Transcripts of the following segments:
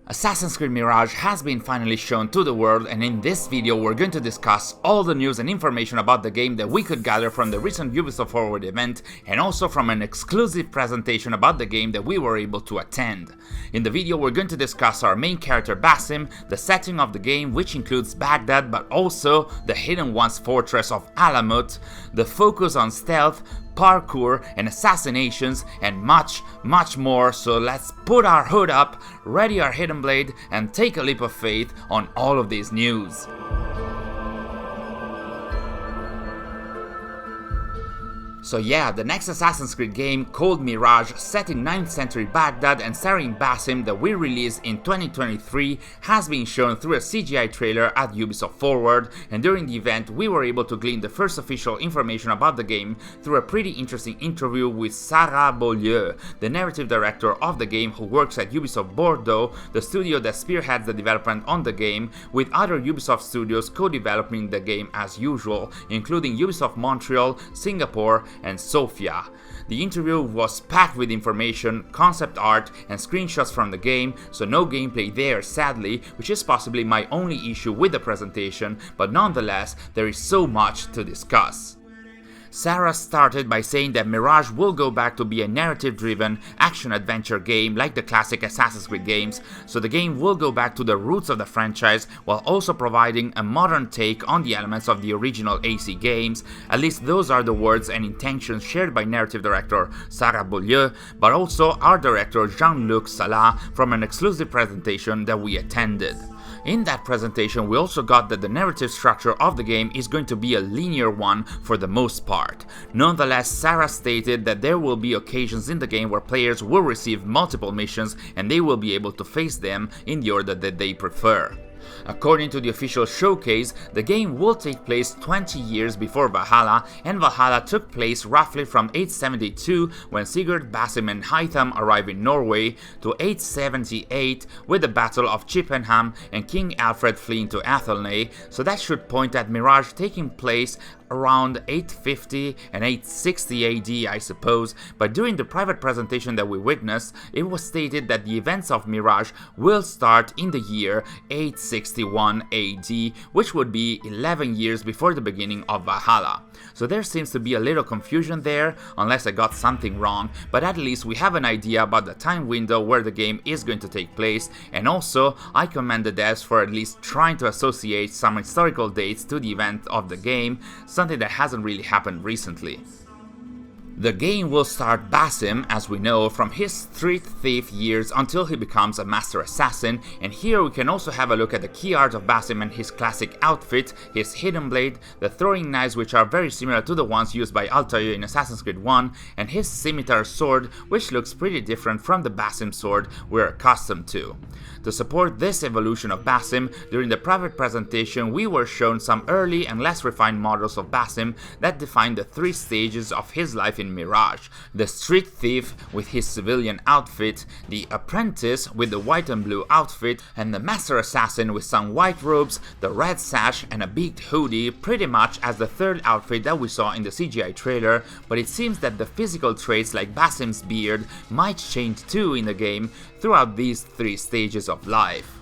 Assassin's Creed Mirage has been finally shown to the world, and in this video we're going to discuss all the news and information about the game that we could gather from the recent Ubisoft Forward event and also from an exclusive presentation about the game that we were able to attend. In the video we're going to discuss our main character Basim, the setting of the game which includes Baghdad but also the Hidden One's fortress of Alamut, the focus on stealth, parkour and assassinations, and much more. So let's put our hood up, ready our hidden blade, and take a leap of faith on all of this news. So yeah, the next Assassin's Creed game, called Mirage, set in 9th century Baghdad and starring Basim, that we released in 2023, has been shown through a CGI trailer at Ubisoft Forward, and during the event we were able to glean the first official information about the game through a pretty interesting interview with Sarah Beaulieu, the narrative director of the game who works at Ubisoft Bordeaux, the studio that spearheads the development on the game, with other Ubisoft studios co-developing the game as usual, including Ubisoft Montreal, Singapore, and Sofia. The interview was packed with information, concept art, and screenshots from the game, so no gameplay there sadly, which is possibly my only issue with the presentation, but nonetheless, there is so much to discuss. Sarah started by saying that Mirage will go back to be a narrative-driven action-adventure game like the classic Assassin's Creed games, so the game will go back to the roots of the franchise while also providing a modern take on the elements of the original AC games. At least those are the words and intentions shared by narrative director Sarah Beaulieu, but also art director Jean-Luc Salah from an exclusive presentation that we attended. In that presentation we also got that the narrative structure of the game is going to be a linear one for the most part. Nonetheless, Sarah stated that there will be occasions in the game where players will receive multiple missions and they will be able to face them in the order that they prefer. According to the official showcase, the game will take place 20 years before Valhalla, and Valhalla took place roughly from 872 when Sigurd, Basim and Hytham arrive in Norway to 878 with the Battle of Chippenham and King Alfred fleeing to Athelney, so that should point at Mirage taking place around 850 and 860 AD, I suppose, but during the private presentation that we witnessed, it was stated that the events of Mirage will start in the year 861 AD, which would be 11 years before the beginning of Valhalla. So there seems to be a little confusion there, unless I got something wrong, but at least we have an idea about the time window where the game is going to take place, and also I commend the devs for at least trying to associate some historical dates to the event of the game, something that hasn't really happened recently. The game will start Basim, as we know, from his street thief years until he becomes a master assassin, and here we can also have a look at the key art of Basim and his classic outfit, his hidden blade, the throwing knives which are very similar to the ones used by Altair in Assassin's Creed 1, and his scimitar sword which looks pretty different from the Basim sword we're accustomed to. To support this evolution of Basim, during the private presentation we were shown some early and less refined models of Basim that define the three stages of his life in Mirage: the street thief with his civilian outfit, the apprentice with the white and blue outfit, and the master assassin with some white robes, the red sash and a big hoodie, pretty much as the third outfit that we saw in the CGI trailer, but it seems that the physical traits like Basim's beard might change too in the game throughout these three stages of life.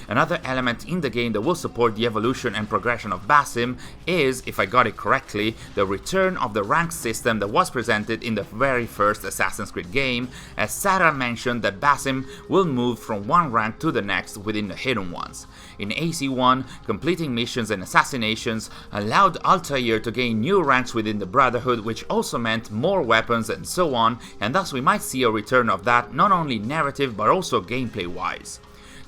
Another element in the game that will support the evolution and progression of Basim is, if I got it correctly, the return of the rank system that was presented in the very first Assassin's Creed game, as Sarah mentioned that Basim will move from one rank to the next within the Hidden Ones. In AC1, completing missions and assassinations allowed Altair to gain new ranks within the Brotherhood, which also meant more weapons and so on, and thus we might see a return of that not only narrative but also gameplay wise.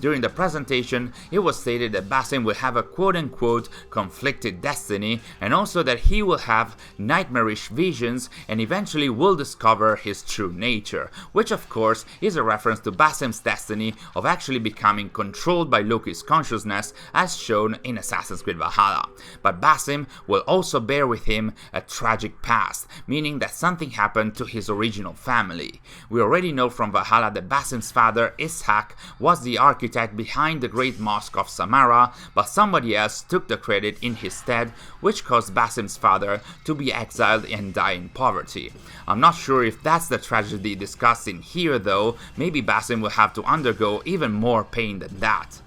During the presentation, it was stated that Basim will have a quote-unquote conflicted destiny, and also that he will have nightmarish visions and eventually will discover his true nature, which of course is a reference to Basim's destiny of actually becoming controlled by Loki's consciousness as shown in Assassin's Creed Valhalla. But Basim will also bear with him a tragic past, meaning that something happened to his original family. We already know from Valhalla that Basim's father, Ishak, was the architect architect behind the Great Mosque of Samarra, but somebody else took the credit in his stead, which caused Basim's father to be exiled and die in poverty. I'm not sure if that's the tragedy discussed in here though, maybe Basim will have to undergo even more pain than that.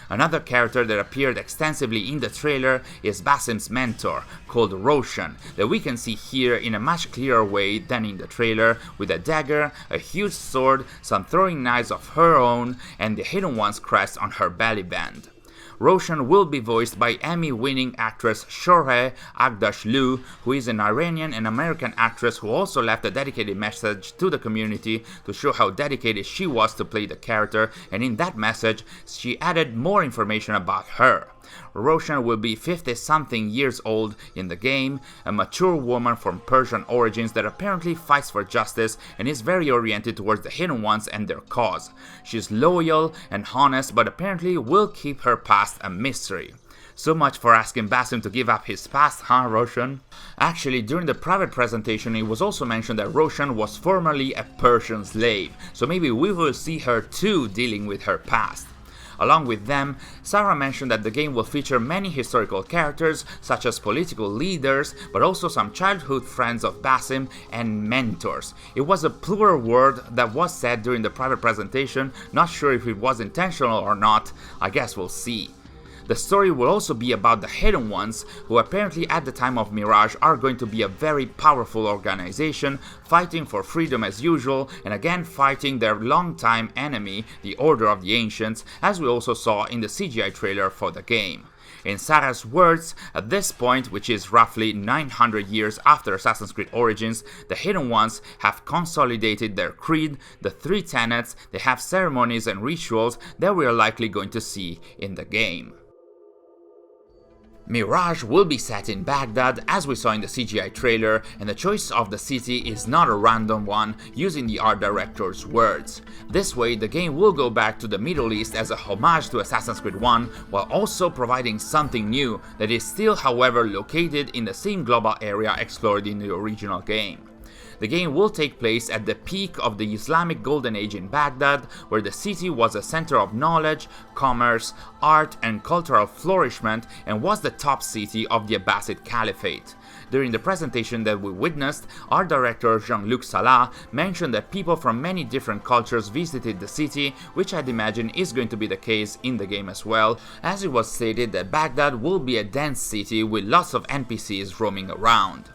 Another character that appeared extensively in the trailer is Basim's mentor, called Roshan, that we can see here in a much clearer way than in the trailer, with a dagger, a huge sword, some throwing knives of her own, and the Hidden One's crest on her belly band. Roshan will be voiced by Emmy-winning actress Shohreh Aghdashloo, who is an Iranian and American actress who also left a dedicated message to the community to show how dedicated she was to play the character, and in that message she added more information about her. Roshan will be 50-something years old in the game, a mature woman from Persian origins that apparently fights for justice and is very oriented towards the Hidden Ones and their cause. She's loyal and honest, but apparently will keep her past a mystery. So much for asking Basim to give up his past, huh, Roshan? Actually, during the private presentation, it was also mentioned that Roshan was formerly a Persian slave, so maybe we will see her too dealing with her past. Along with them, Sarah mentioned that the game will feature many historical characters, such as political leaders, but also some childhood friends of Basim and mentors. It was a plural word that was said during the private presentation, not sure if it was intentional or not, I guess we'll see. The story will also be about the Hidden Ones, who apparently at the time of Mirage are going to be a very powerful organization, fighting for freedom as usual, and again fighting their longtime enemy, the Order of the Ancients, as we also saw in the CGI trailer for the game. In Sarah's words, at this point, which is roughly 900 years after Assassin's Creed Origins, the Hidden Ones have consolidated their creed, the 3 tenets, they have ceremonies and rituals that we are likely going to see in the game. Mirage will be set in Baghdad, as we saw in the CGI trailer, and the choice of the city is not a random one, using the art director's words. This way, the game will go back to the Middle East as a homage to Assassin's Creed 1, while also providing something new that is still, however, located in the same global area explored in the original game. The game will take place at the peak of the Islamic Golden Age in Baghdad, where the city was a center of knowledge, commerce, art, and cultural flourishment, and was the top city of the Abbasid Caliphate. During the presentation that we witnessed, art director Jean-Luc Salah mentioned that people from many different cultures visited the city, which I'd imagine is going to be the case in the game as well, as it was stated that Baghdad will be a dense city with lots of NPCs roaming around.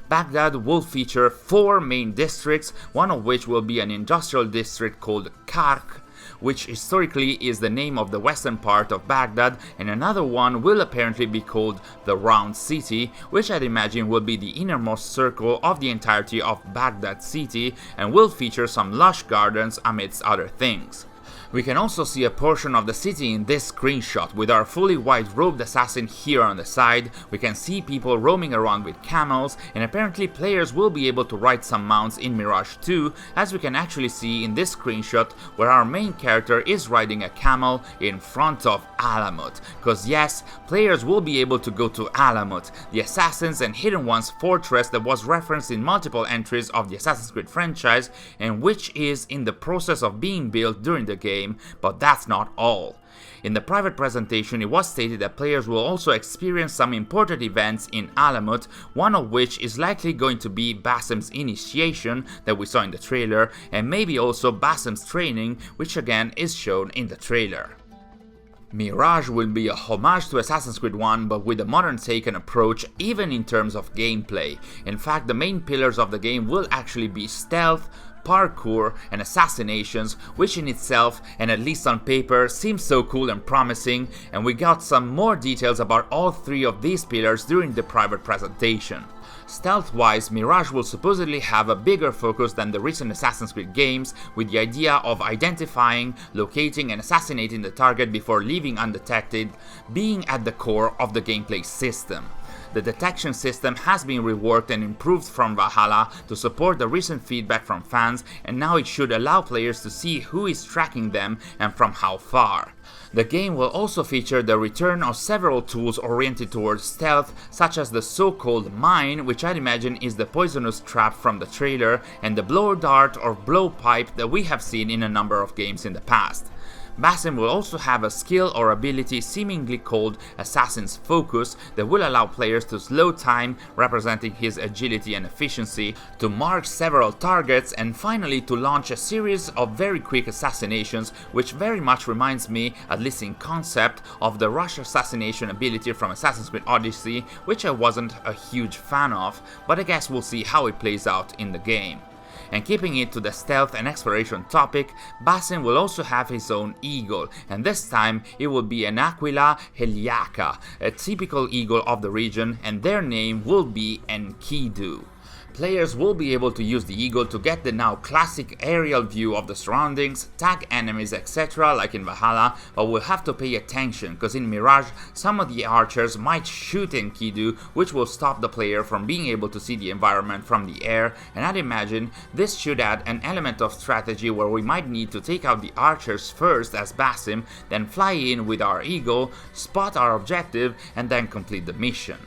Baghdad will feature 4 main districts, one of which will be an industrial district called Kark, which historically is the name of the western part of Baghdad, and another one will apparently be called the Round City, which I'd imagine will be the innermost circle of the entirety of Baghdad city and will feature some lush gardens amidst other things. We can also see a portion of the city in this screenshot. With our fully white-robed assassin here on the side, we can see people roaming around with camels, and apparently players will be able to ride some mounts in Mirage 2, as we can actually see in this screenshot where our main character is riding a camel in front of Alamut. Cause yes, players will be able to go to Alamut, the Assassins and Hidden Ones fortress that was referenced in multiple entries of the Assassin's Creed franchise, and which is in the process of being built during the game. But that's not all. In the private presentation, it was stated that players will also experience some important events in Alamut, one of which is likely going to be Basim's initiation that we saw in the trailer, and maybe also Basim's training, which again is shown in the trailer. Mirage will be a homage to Assassin's Creed 1, but with a modern take and approach, even in terms of gameplay. In fact, the main pillars of the game will actually be stealth, parkour, and assassinations, which in itself, and at least on paper, seems so cool and promising, and we got some more details about all 3 of these pillars during the private presentation. Stealth-wise, Mirage will supposedly have a bigger focus than the recent Assassin's Creed games, with the idea of identifying, locating, and assassinating the target before leaving undetected being at the core of the gameplay system. The detection system has been reworked and improved from Valhalla to support the recent feedback from fans, and now it should allow players to see who is tracking them and from how far. The game will also feature the return of several tools oriented towards stealth, such as the so-called mine, which I'd imagine is the poisonous trap from the trailer, and the blow dart or blowpipe that we have seen in a number of games in the past. Basim will also have a skill or ability seemingly called Assassin's Focus that will allow players to slow time, representing his agility and efficiency, to mark several targets, and finally to launch a series of very quick assassinations, which very much reminds me, at least in concept, of the rush assassination ability from Assassin's Creed Odyssey, which I wasn't a huge fan of, but I guess we'll see how it plays out in the game. And keeping it to the stealth and exploration topic, Basim will also have his own eagle, and this time it will be an Aquila heliaca, a typical eagle of the region, and their name will be Enkidu. Players will be able to use the eagle to get the now classic aerial view of the surroundings, tag enemies, etc. like in Valhalla, but we'll have to pay attention, because in Mirage some of the archers might shoot Enkidu, which will stop the player from being able to see the environment from the air, and I'd imagine this should add an element of strategy where we might need to take out the archers first as Basim, then fly in with our eagle, spot our objective, and then complete the mission.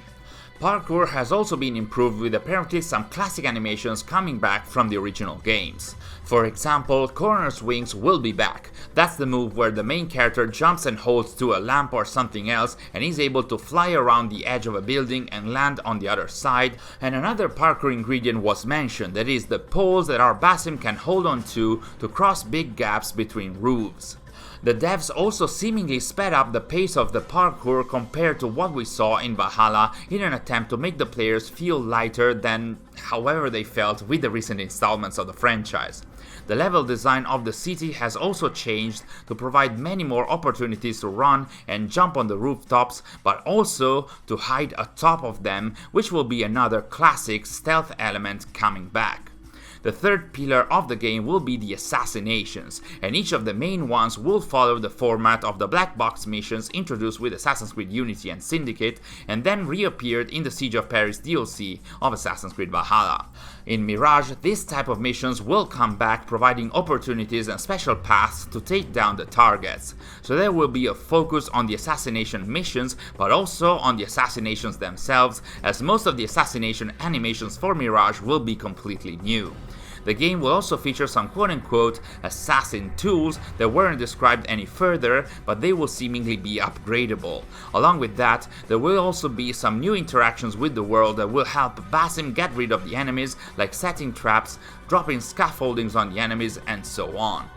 Parkour has also been improved with apparently some classic animations coming back from the original games. For example, corner swings will be back. That's the move where the main character jumps and holds to a lamp or something else and is able to fly around the edge of a building and land on the other side. And another parkour ingredient was mentioned, that is the poles that our Basim can hold on to cross big gaps between roofs. The devs also seemingly sped up the pace of the parkour compared to what we saw in Valhalla in an attempt to make the players feel lighter than however they felt with the recent installments of the franchise. The level design of the city has also changed to provide many more opportunities to run and jump on the rooftops, but also to hide atop of them, which will be another classic stealth element coming back. The third pillar of the game will be the Assassinations, and each of the main ones will follow the format of the black box missions introduced with Assassin's Creed Unity and Syndicate, and then reappeared in the Siege of Paris DLC of Assassin's Creed Valhalla. In Mirage, this type of missions will come back, providing opportunities and special paths to take down the targets. So there will be a focus on the assassination missions, but also on the assassinations themselves, as most of the assassination animations for Mirage will be completely new. The game will also feature some quote-unquote assassin tools that weren't described any further, but they will seemingly be upgradable. Along with that, there will also be some new interactions with the world that will help Basim get rid of the enemies, like setting traps, dropping scaffoldings on the enemies, and so on.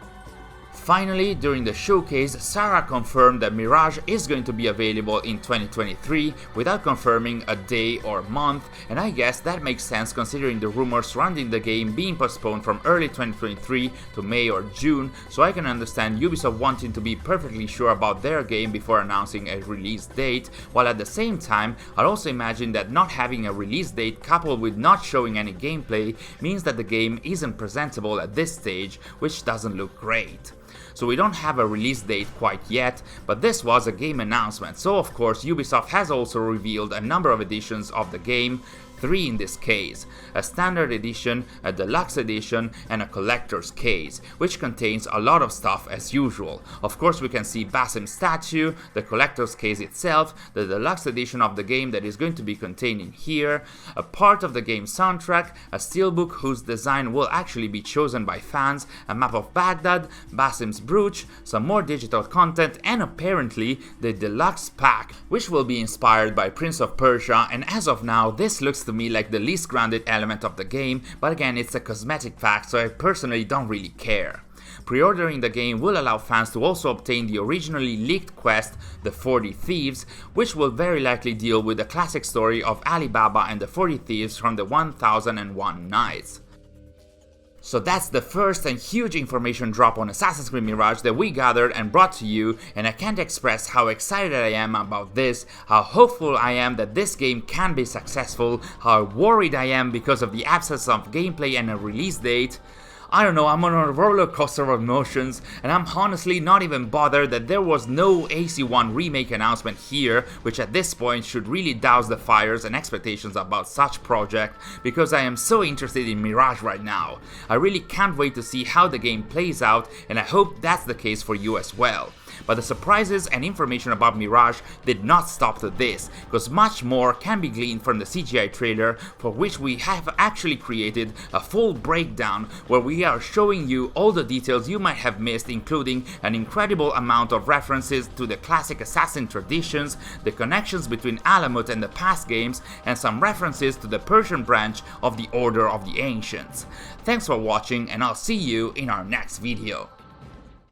Finally, during the showcase, Sarah confirmed that Mirage is going to be available in 2023 without confirming a day or month, and I guess that makes sense considering the rumors surrounding the game being postponed from early 2023 to May or June, so I can understand Ubisoft wanting to be perfectly sure about their game before announcing a release date, while at the same time, I'd also imagine that not having a release date coupled with not showing any gameplay means that the game isn't presentable at this stage, which doesn't look great. So we don't have a release date quite yet, but this was a game announcement, so of course Ubisoft has also revealed a number of editions of the game, 3 in this case, a standard edition, a deluxe edition, and a collector's case, which contains a lot of stuff as usual. Of course we can see Basim's statue, the collector's case itself, the deluxe edition of the game that is going to be contained in here, a part of the game soundtrack, a steelbook whose design will actually be chosen by fans, a map of Baghdad, Basim's brooch, some more digital content, and apparently the deluxe pack, which will be inspired by Prince of Persia, and as of now this looks to me like the least grounded element of the game, but again it's a cosmetic pack, so I personally don't really care. Pre-ordering the game will allow fans to also obtain the originally leaked quest, The 40 Thieves, which will very likely deal with the classic story of Ali Baba and the 40 Thieves from the 1001 Nights. So that's the first and huge information drop on Assassin's Creed Mirage that we gathered and brought to you, and I can't express how excited I am about this, how hopeful I am that this game can be successful, how worried I am because of the absence of gameplay and a release date. I don't know, I'm on a roller coaster of emotions, and I'm honestly not even bothered that there was no AC1 remake announcement here, which at this point should really douse the fires and expectations about such project, because I am so interested in Mirage right now. I really can't wait to see how the game plays out, and I hope that's the case for you as well. But the surprises and information about Mirage did not stop to this, because much more can be gleaned from the CGI trailer, for which we have actually created a full breakdown where we are showing you all the details you might have missed, including an incredible amount of references to the classic assassin traditions, the connections between Alamut and the past games, and some references to the Persian branch of the Order of the Ancients. Thanks for watching, and I'll see you in our next video.